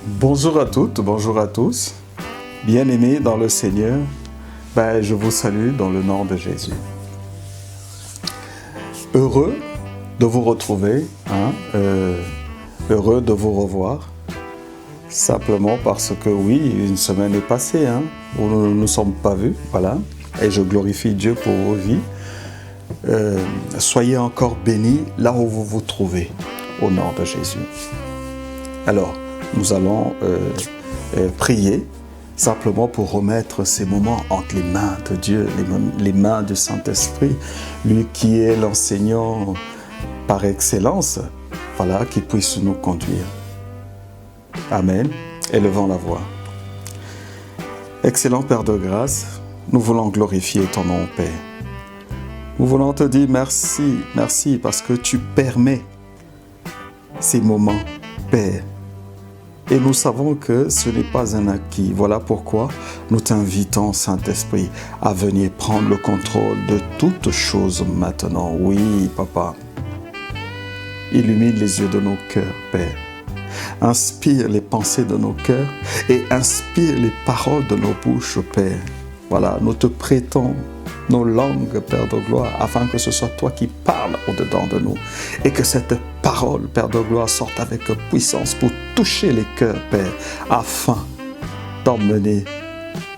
Bonjour à toutes, bonjour à tous. Bien-aimés dans le Seigneur, je vous salue dans le nom de Jésus. Heureux de vous retrouver, heureux de vous revoir. Simplement parce que oui, une semaine est passée, où nous ne nous sommes pas vus, voilà. Et je glorifie Dieu pour vos vies. Soyez encore bénis là où vous vous trouvez, au nom de Jésus. Alors, nous allons prier simplement pour remettre ces moments entre les mains de Dieu, les mains du Saint-Esprit, lui qui est l'enseignant par excellence, voilà, qui puisse nous conduire. Amen. Élevons la voix. Excellent Père de grâce, nous voulons glorifier ton nom, Père. Nous voulons te dire merci, merci parce que tu permets ces moments, Père. Et nous savons que ce n'est pas un acquis. Voilà pourquoi nous t'invitons, Saint-Esprit, à venir prendre le contrôle de toutes choses maintenant. Oui, Papa. Illumine les yeux de nos cœurs, Père. Inspire les pensées de nos cœurs et inspire les paroles de nos bouches, Père. Voilà, nous te prêtons nos langues, Père de gloire, afin que ce soit toi qui parles au-dedans de nous et que cette parole, Père de gloire, sorte avec puissance pour toucher les cœurs, Père, afin d'emmener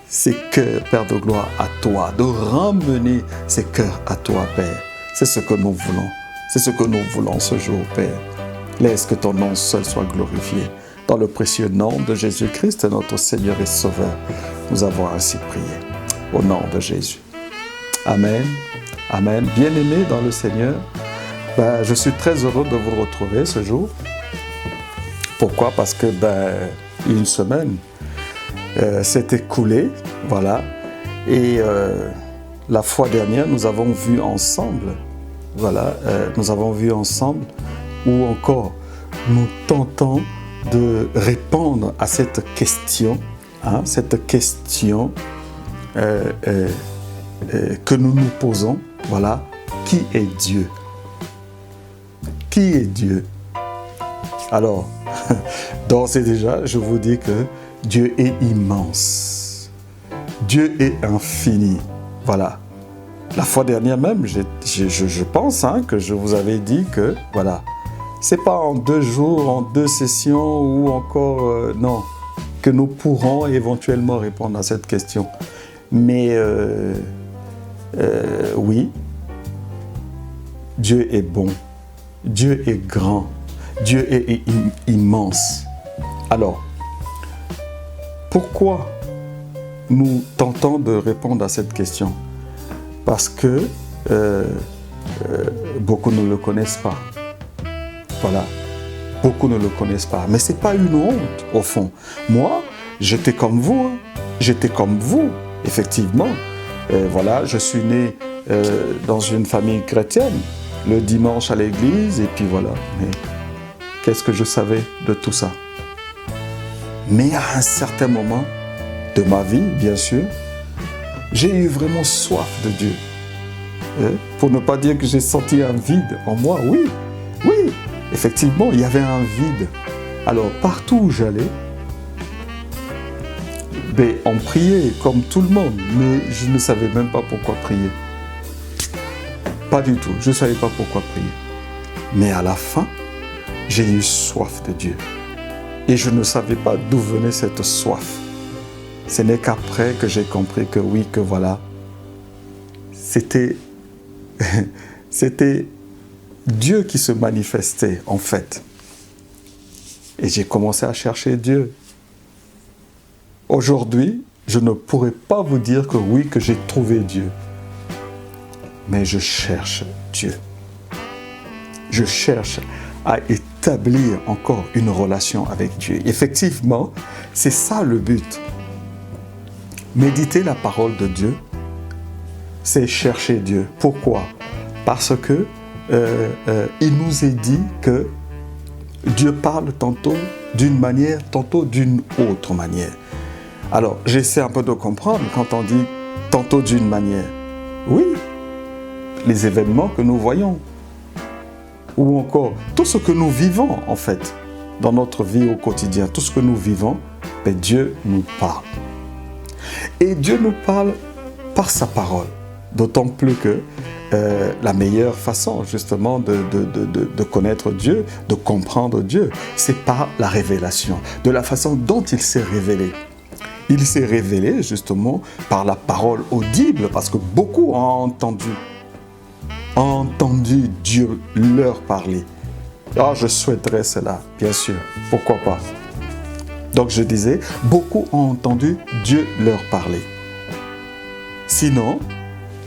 ces cœurs, Père de gloire, à toi, de ramener ces cœurs à toi, Père. C'est ce que nous voulons. C'est ce que nous voulons ce jour, Père. Laisse que ton nom seul soit glorifié. Dans le précieux nom de Jésus-Christ, notre Seigneur et Sauveur, nous avons ainsi prié. Au nom de Jésus. Amen. Amen. Bien-aimés dans le Seigneur, je suis très heureux de vous retrouver ce jour. Pourquoi? Parce que une semaine s'est écoulée, voilà. Et la fois dernière, nous avons vu ensemble, voilà, ou encore nous tentons de répondre à cette question, que nous nous posons, voilà, qui est Dieu? Qui est Dieu? Alors, d'ores et déjà, je vous dis que Dieu est immense. Dieu est infini. Voilà. La fois dernière même, je pense que je vous avais dit que, voilà, c'est pas en 2 jours, en 2 sessions ou encore, non, que nous pourrons éventuellement répondre à cette question. Mais oui, Dieu est bon, Dieu est grand, Dieu est immense. Alors, pourquoi nous tentons de répondre à cette question? Parce que beaucoup ne le connaissent pas. Voilà, beaucoup ne le connaissent pas. Mais ce n'est pas une honte, au fond. Moi, j'étais comme vous, effectivement. Voilà, je suis né dans une famille chrétienne, le dimanche à l'église, et puis voilà. Mais qu'est-ce que je savais de tout ça? Mais à un certain moment de ma vie, bien sûr, j'ai eu vraiment soif de Dieu. Pour ne pas dire que j'ai senti un vide en moi, oui, effectivement, il y avait un vide. Alors, partout où j'allais, on priait comme tout le monde, mais je ne savais même pas pourquoi prier. Pas du tout, je ne savais pas pourquoi prier. Mais à la fin, j'ai eu soif de Dieu. Et je ne savais pas d'où venait cette soif. Ce n'est qu'après que j'ai compris que oui, que voilà, c'était Dieu qui se manifestait en fait. Et j'ai commencé à chercher Dieu. Aujourd'hui, je ne pourrais pas vous dire que oui, que j'ai trouvé Dieu. Mais je cherche Dieu. Je cherche à établir encore une relation avec Dieu. Effectivement, c'est ça le but. Méditer la parole de Dieu, c'est chercher Dieu. Pourquoi? Parce que il nous est dit que Dieu parle tantôt d'une manière, tantôt d'une autre manière. Alors, j'essaie un peu de comprendre quand on dit tantôt d'une manière. Oui, les événements que nous voyons, ou encore tout ce que nous vivons en fait. dans notre vie au quotidien, tout ce que nous vivons, ben Dieu nous parle. Et Dieu nous parle par sa parole. D'autant plus que la meilleure façon justement de connaître Dieu, de comprendre Dieu, c'est par la révélation, de la façon dont il s'est révélé. Il s'est révélé justement par la parole audible, parce que beaucoup ont entendu Dieu leur parler. Ah, je souhaiterais cela, bien sûr, pourquoi pas. Donc je disais, beaucoup ont entendu Dieu leur parler. Sinon,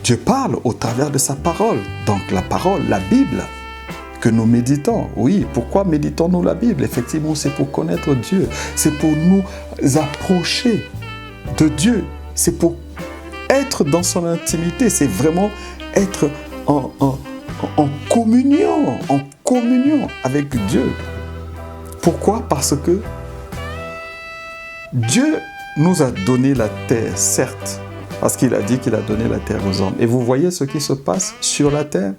Dieu parle au travers de sa parole. Donc la parole, la Bible, que nous méditons. Oui, pourquoi méditons-nous la Bible? Effectivement, c'est pour connaître Dieu. C'est pour nous approcher de Dieu. C'est pour être dans son intimité. C'est vraiment être en communion avec Dieu. Pourquoi? Parce que Dieu nous a donné la terre, certes, parce qu'il a dit qu'il a donné la terre aux hommes. Et vous voyez ce qui se passe sur la terre?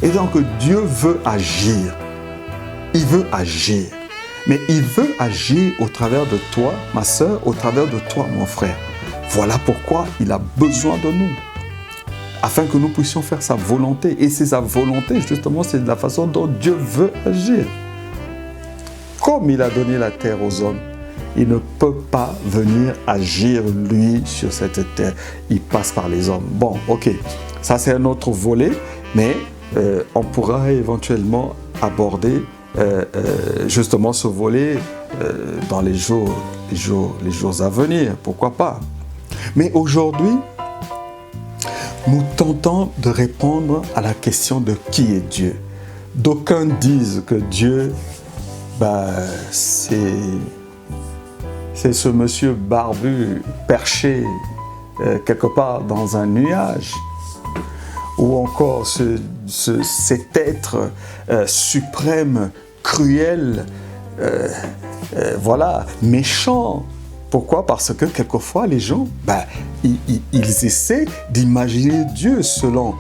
Et donc Dieu veut agir. Il veut agir. Mais il veut agir au travers de toi, ma sœur, au travers de toi, mon frère. Voilà pourquoi il a besoin de nous. Afin que nous puissions faire sa volonté. Et c'est sa volonté, justement, c'est de la façon dont Dieu veut agir. Comme il a donné la terre aux hommes, il ne peut pas venir agir, lui, sur cette terre. Il passe par les hommes. Bon, ok, ça c'est un autre volet, mais on pourra éventuellement aborder justement ce volet dans les jours à venir. Pourquoi pas? Mais aujourd'hui, nous tentons de répondre à la question de qui est Dieu. D'aucuns disent que Dieu, c'est ce monsieur barbu perché quelque part dans un nuage, ou encore cet être suprême, cruel, méchant. Pourquoi? Parce que quelquefois les gens, ils essaient d'imaginer Dieu selon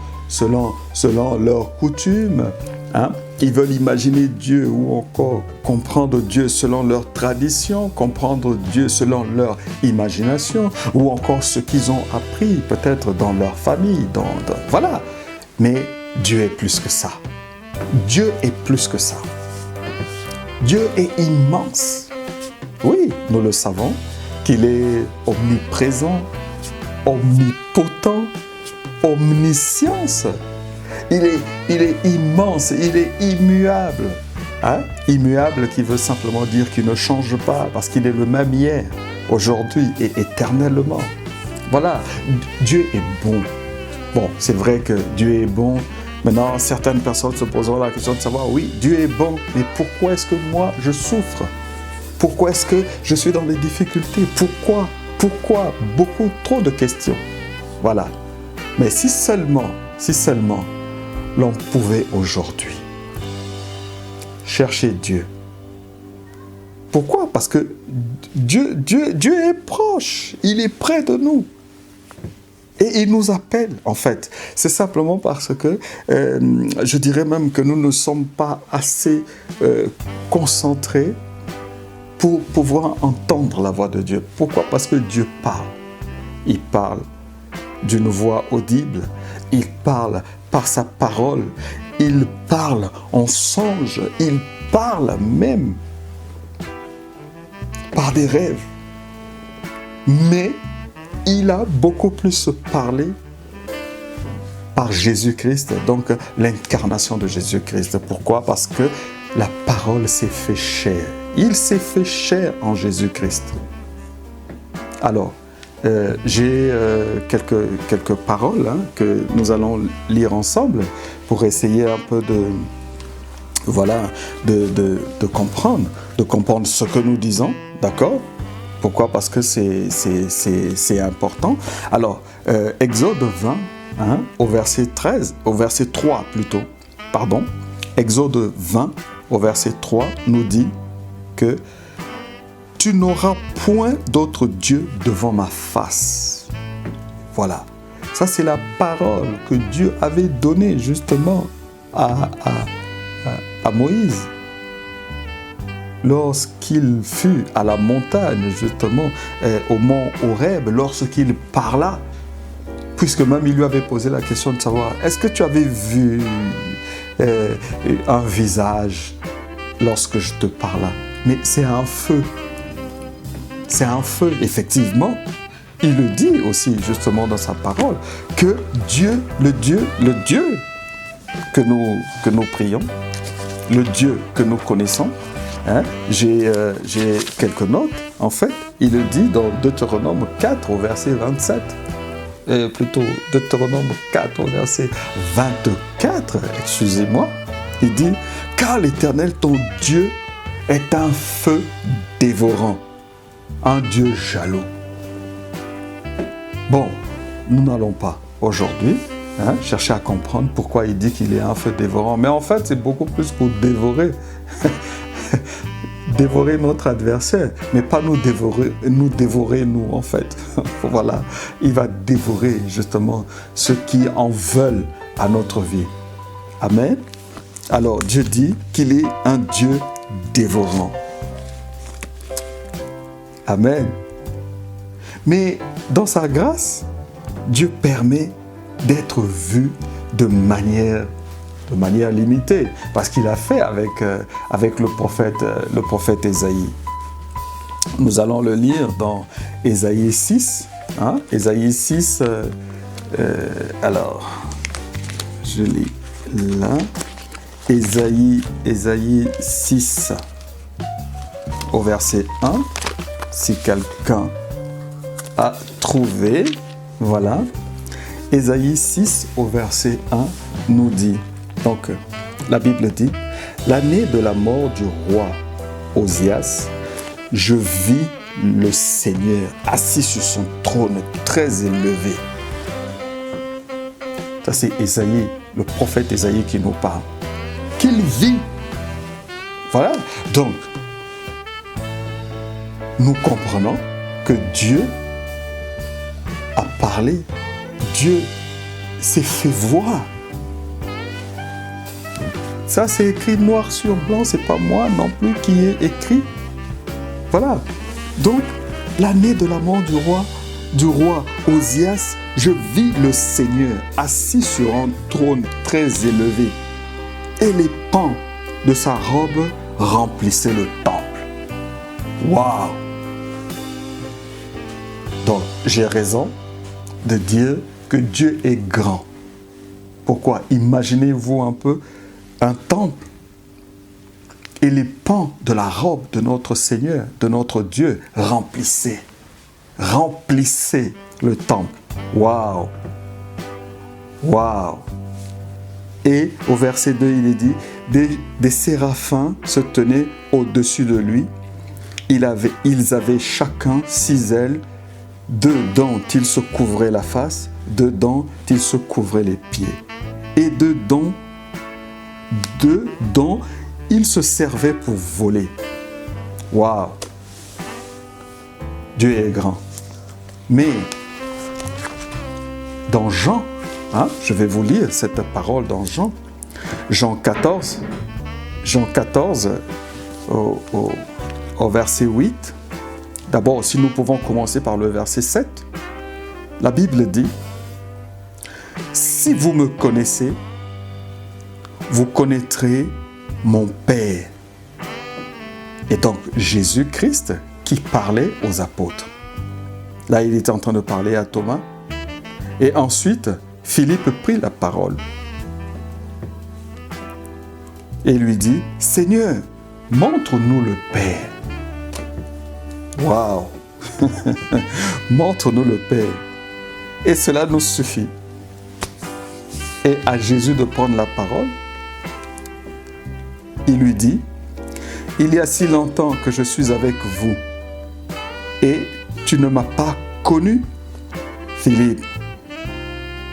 leurs coutumes. Hein? Ils veulent imaginer Dieu ou encore comprendre Dieu selon leur tradition, comprendre Dieu selon leur imagination, ou encore ce qu'ils ont appris peut-être dans leur famille. Voilà. Mais Dieu est plus que ça. Dieu est plus que ça. Dieu est immense. Oui, nous le savons, qu'il est omniprésent, omnipotent, omniscience. Il est immense, il est immuable. Hein? Immuable qui veut simplement dire qu'il ne change pas, parce qu'il est le même hier, aujourd'hui et éternellement. Voilà, Dieu est bon. Bon, c'est vrai que Dieu est bon. Maintenant, certaines personnes se poseront la question de savoir, oui, Dieu est bon, mais pourquoi est-ce que moi je souffre? Pourquoi est-ce que je suis dans des difficultés? Pourquoi? Beaucoup trop de questions. Voilà. Mais si seulement l'on pouvait aujourd'hui chercher Dieu. Pourquoi? Parce que Dieu est proche, il est près de nous. Et il nous appelle, en fait. C'est simplement parce que, je dirais même que nous ne sommes pas assez concentrés pour pouvoir entendre la voix de Dieu. Pourquoi? Parce que Dieu parle. Il parle d'une voix audible. Il parle par sa parole. Il parle en songe. Il parle même par des rêves. Mais il a beaucoup plus parlé par Jésus-Christ, donc l'incarnation de Jésus-Christ. Pourquoi? Parce que la parole s'est fait chair. Il s'est fait chair en Jésus-Christ. Alors, j'ai quelques paroles que nous allons lire ensemble pour essayer un peu de comprendre ce que nous disons, d'accord? Pourquoi? Parce que c'est important. Alors, Exode 20, au verset 3 plutôt, pardon. Exode 20, au verset 3, nous dit que « Tu n'auras point d'autre Dieu devant ma face. » Voilà. Ça, c'est la parole que Dieu avait donnée justement à Moïse. lorsqu'il fut à la montagne, justement, au mont Horeb, lorsqu'il parla, puisque même il lui avait posé la question de savoir, est-ce que tu avais vu un visage lorsque je te parlais? Mais c'est un feu. C'est un feu, effectivement. Il le dit aussi, justement, dans sa parole, que Dieu, le Dieu que nous prions, le Dieu que nous connaissons, hein, j'ai quelques notes, en fait, il le dit dans Deutéronome 4 au verset 27, plutôt Deutéronome 4 au verset 24, excusez-moi, il dit, car l'Éternel, ton Dieu, est un feu dévorant, un Dieu jaloux. Bon, nous n'allons pas aujourd'hui chercher à comprendre pourquoi il dit qu'il est un feu dévorant. Mais en fait, c'est beaucoup plus pour dévorer. Dévorer notre adversaire, mais pas nous dévorer nous, en fait. Voilà, il va dévorer justement ceux qui en veulent à notre vie. Amen. Alors, Dieu dit qu'il est un Dieu dévorant. Amen. Mais dans sa grâce, Dieu permet d'être vu de manière limitée, parce qu'il a fait avec le prophète Ésaïe. Nous allons le lire dans Ésaïe 6. Hein? Ésaïe 6, alors, je lis là. Ésaïe 6, au verset 1, si quelqu'un a trouvé, voilà. Ésaïe 6 au verset 1 nous dit, donc la Bible dit, l'année de la mort du roi Osias, je vis le Seigneur assis sur son trône très élevé. Ça c'est Ésaïe, le prophète Ésaïe qui nous parle. Qu'il vit. Voilà. Donc, nous comprenons que Dieu a parlé. Dieu s'est fait voir. Ça, c'est écrit noir sur blanc. C'est pas moi non plus qui ai écrit. Voilà. Donc, l'année de la mort du roi Osias, je vis le Seigneur assis sur un trône très élevé. Et les pans de sa robe remplissaient le temple. Waouh! Donc, j'ai raison de dire que Dieu est grand. Pourquoi? Imaginez-vous un peu un temple et les pans de la robe de notre Seigneur, de notre Dieu, remplissaient le temple. Waouh! Waouh! Et au verset 2, il est dit, des séraphins se tenaient au-dessus de lui. Ils avaient chacun 6 ailes, 2 dont ils se couvraient la face, 2 dont ils se couvraient les pieds, et 2 dont ils se servaient pour voler. Waouh! Dieu est grand. Mais dans Jean, je vais vous lire cette parole dans Jean 14, au verset 8. D'abord, si nous pouvons commencer par le verset 7, la Bible dit, « Si vous me connaissez, vous connaîtrez mon Père. » Et donc, Jésus-Christ qui parlait aux apôtres. Là, il était en train de parler à Thomas. Et ensuite, Philippe prit la parole et lui dit, « Seigneur, montre-nous le Père. » Waouh! Montre-nous le Père. Et cela nous suffit. Et à Jésus de prendre la parole, il lui dit, « Il y a si longtemps que je suis avec vous et tu ne m'as pas connu, Philippe.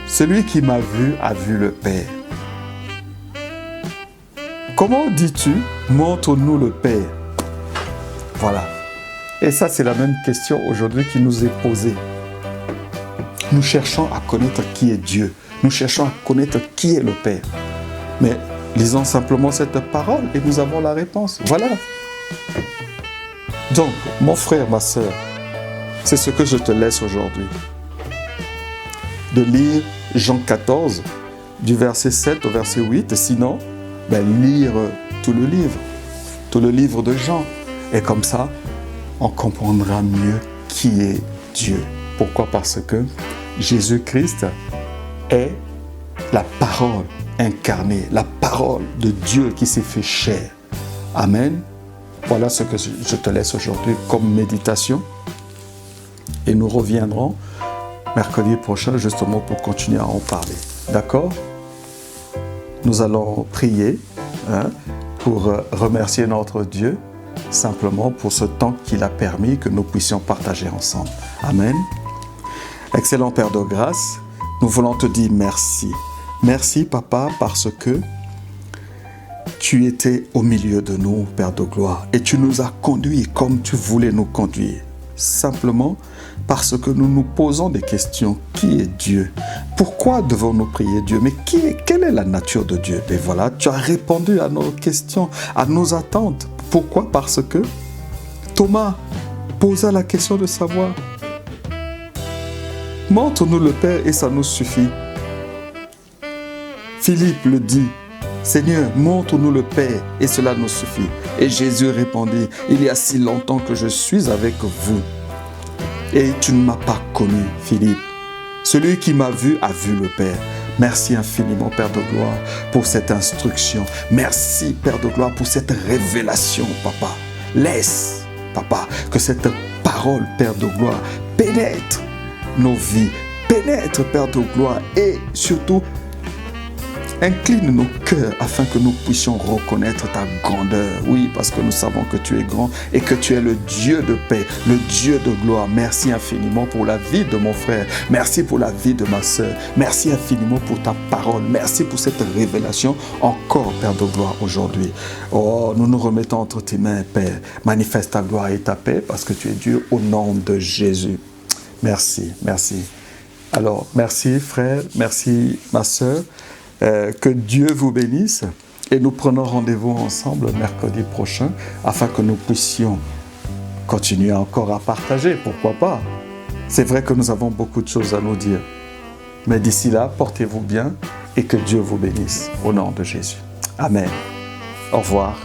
Celui qui m'a vu a vu le Père. Comment dis-tu, montre-nous le Père? » Voilà. Et ça, c'est la même question aujourd'hui qui nous est posée. Nous cherchons à connaître qui est Dieu. Nous cherchons à connaître qui est le Père. Mais lisons simplement cette parole et nous avons la réponse. Voilà. Donc, mon frère, ma sœur, c'est ce que je te laisse aujourd'hui. De lire Jean 14, du verset 7 au verset 8, et sinon, lire tout le livre de Jean. Et comme ça, on comprendra mieux qui est Dieu. Pourquoi? Parce que Jésus-Christ est la parole incarnée, la parole de Dieu qui s'est fait chair. Amen. Voilà ce que je te laisse aujourd'hui comme méditation. Et nous reviendrons mercredi prochain justement pour continuer à en parler. D'accord? Nous allons prier pour remercier notre Dieu simplement pour ce temps qu'il a permis que nous puissions partager ensemble. Amen. Excellent Père de grâce, nous voulons te dire merci. Merci Papa parce que tu étais au milieu de nous, Père de gloire, et tu nous as conduits comme tu voulais nous conduire. Simplement parce que nous nous posons des questions. Qui est Dieu? Pourquoi devons-nous prier Dieu? Mais quelle est la nature de Dieu? Et voilà, tu as répondu à nos questions, à nos attentes. Pourquoi? Parce que Thomas posa la question de savoir. Montre-nous le Père et ça nous suffit. Philippe le dit. Seigneur, montre-nous le Père et cela nous suffit. Et Jésus répondit, il y a si longtemps que je suis avec vous et tu ne m'as pas connu, Philippe. Celui qui m'a vu a vu le Père. Merci infiniment, Père de gloire, pour cette instruction. Merci, Père de gloire, pour cette révélation, Papa. Laisse, Papa, que cette parole, Père de gloire, pénètre nos vies, pénètre, Père de gloire, et surtout, incline nos cœurs afin que nous puissions reconnaître ta grandeur. Oui, parce que nous savons que tu es grand et que tu es le Dieu de paix, le Dieu de gloire. Merci infiniment pour la vie de mon frère. Merci pour la vie de ma sœur. Merci infiniment pour ta parole. Merci pour cette révélation encore, Père de gloire, aujourd'hui. Oh, nous nous remettons entre tes mains, Père. Manifeste ta gloire et ta paix parce que tu es Dieu au nom de Jésus. Merci, merci. Alors, merci frère, merci ma sœur. Que Dieu vous bénisse et nous prenons rendez-vous ensemble mercredi prochain afin que nous puissions continuer encore à partager, pourquoi pas. C'est vrai que nous avons beaucoup de choses à nous dire, mais d'ici là, portez-vous bien et que Dieu vous bénisse au nom de Jésus. Amen. Au revoir.